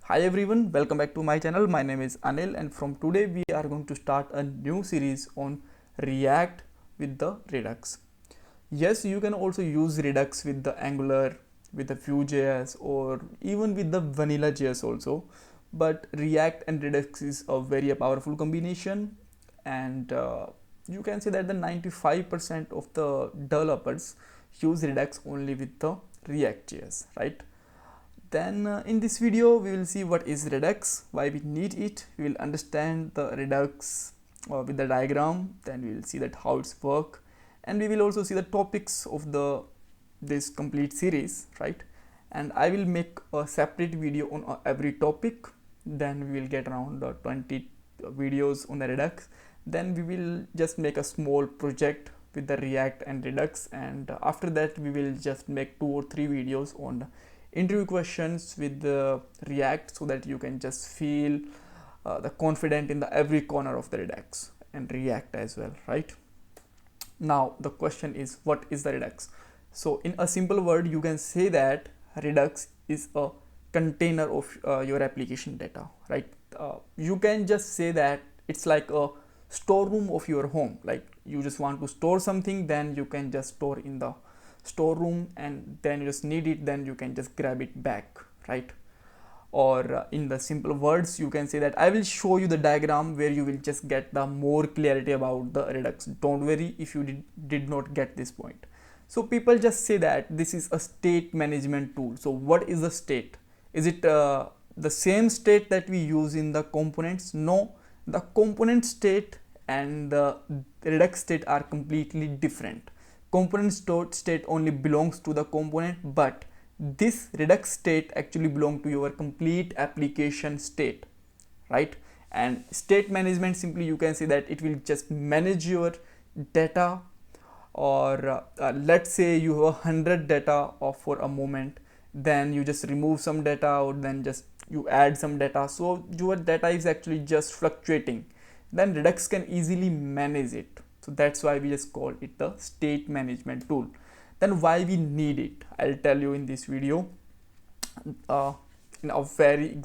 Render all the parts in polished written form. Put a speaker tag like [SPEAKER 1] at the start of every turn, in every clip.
[SPEAKER 1] Hi everyone, welcome back to my channel. My name is Anil and from today we are going to start a new series on React with the Redux. Yes, you can also use Redux with the Angular, with the Vue.js or even with the Vanilla.js also. But React and Redux is a very powerful combination and you can say that the 95% of the developers use Redux only with the React.js, right? Then in this video we will see what is Redux, why we need it, we will understand the Redux with the diagram, then we will see that how it's work, and we will also see the topics of the this complete series, right? And I will make a separate video on every topic. Then we will get around 20 videos on the Redux. Then we will just make a small project with the React and Redux, and after that we will just make 2 or 3 videos on interview questions with the React, so that you can just feel the confident in the every corner of the Redux and React as well, right? Now the question is, what is the Redux? So in a simple word you can say that Redux is a container of your application data, right? You can just say that it's like a storeroom of your home. Like you just want to store something, then you can just store in the storeroom, and then you just need it, then you can just grab it back, right? Or in the simple words you can say that I will show you the diagram where you will just get the more clarity about the Redux. Don't worry if you did not get this point. So people just say that this is a state management tool. So what is the state? Is it the same state that we use in the components? No, the component state and the Redux state are completely different. Component state only belongs to the component, but this Redux state actually belong to your complete application state, right? And state management, simply you can say that it will just manage your data. Or let's say you have 100 data for a moment, then you just remove some data, or then just you add some data, so your data is actually just fluctuating. Then Redux can easily manage it, so that's why we just call it the state management tool. Then why we need it, I'll tell you in this video uh, in a very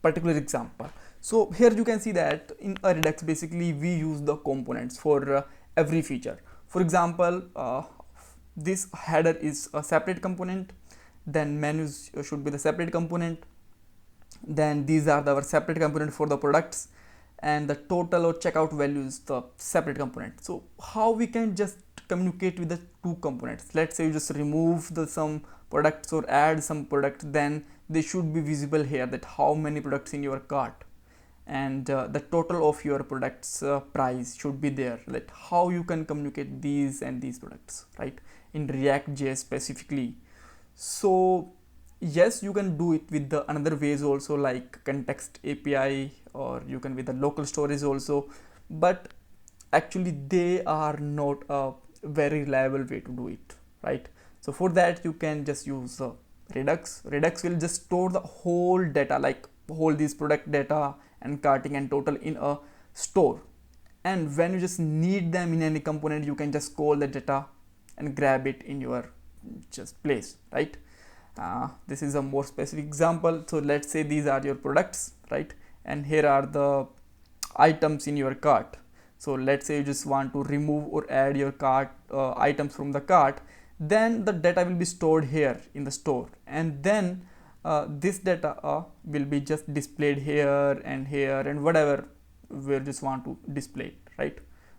[SPEAKER 1] particular example. So here you can see that in a Redux basically we use the components for every feature. For example, this header is a separate component, then menus should be the separate component, then these are our separate component for the products, and the total or checkout value is the separate component. So how we can just communicate with the two components? Let's say you just remove the some products or add some products, then they should be visible here, that how many products in your cart, and the total of your products price should be there. Like how you can communicate these and these products, right, in React.js specifically. So yes, you can do it with the another ways also, like context API, or you can with the local storage also, but actually they are not a very reliable way to do it, right? So for that you can just use Redux. Redux will just store the whole data, like whole these product data and carting and total in a store, and when you just need them in any component, you can just call the data and grab it in your just place, right? This is a more specific example. So let's say these are your products, right, and here are the items in your cart. So let's say you just want to remove or add your cart items from the cart, then the data will be stored here in the store, and then this data will be just displayed here and whatever we just want to display it, right?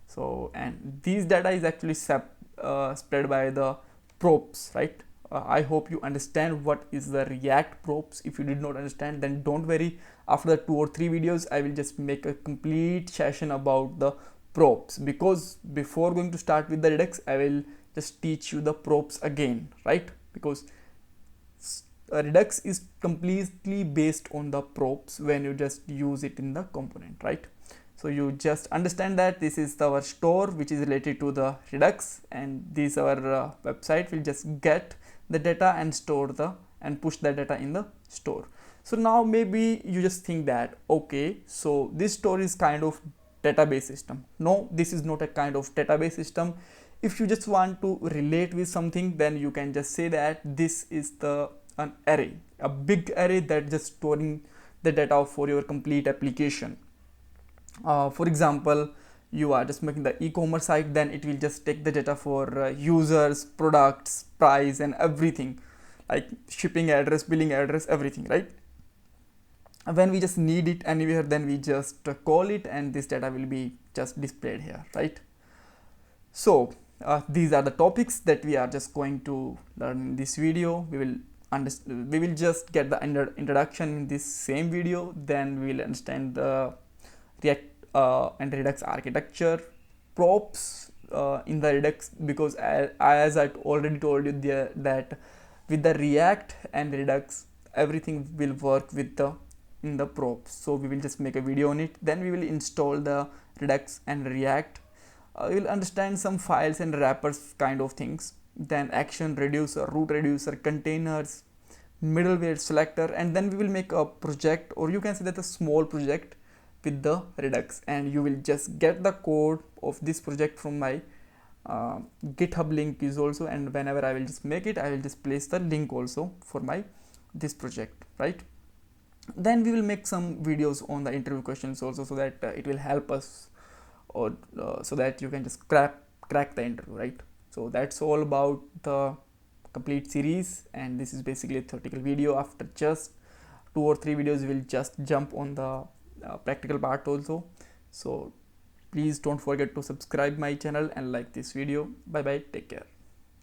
[SPEAKER 1] So and these data is actually spread by the props, right? I hope you understand what is the React props. If you did not understand, then don't worry, after the 2 or 3 videos I will just make a complete session about the props, because before going to start with the Redux I will just teach you the props again, right? Because Redux is completely based on the props when you just use it in the component, right? So you just understand that this is our store which is related to the Redux, and this our website will just get the data and store the and push the data in the store. So now maybe you just think that, okay, so this store is kind of database system. No, this is not a kind of database system. If you just want to relate with something, then you can just say that this is the an array, a big array that just storing the data for your complete application. For example, you are just making the e-commerce site, then it will just take the data for users, products, price, and everything, like shipping address, billing address, everything, right? When we just need it anywhere, then we just call it, and this data will be just displayed here, right? So these are the topics that we are just going to learn in this video. We will just get the introduction in this same video, then we will understand the React and Redux architecture, props in the Redux, because as I already told you that with the React and Redux, everything will work with the in the props. So we will just make a video on it, then we will install the Redux and React. We will understand some files and wrappers kind of things, then action reducer, root reducer, containers, middleware selector, and then we will make a project, or you can say that a small project with the Redux, and you will just get the code of this project from my GitHub link is also, and whenever I will just make it, I will just place the link also for my this project, right? Then we will make some videos on the interview questions also, so that it will help us, or so that you can just crack the interview, right? So that's all about the complete series, and this is basically a theoretical video. After just 2 or 3 videos, we will just jump on the practical part also. So please don't forget to subscribe my channel and like this video. Bye bye, take care.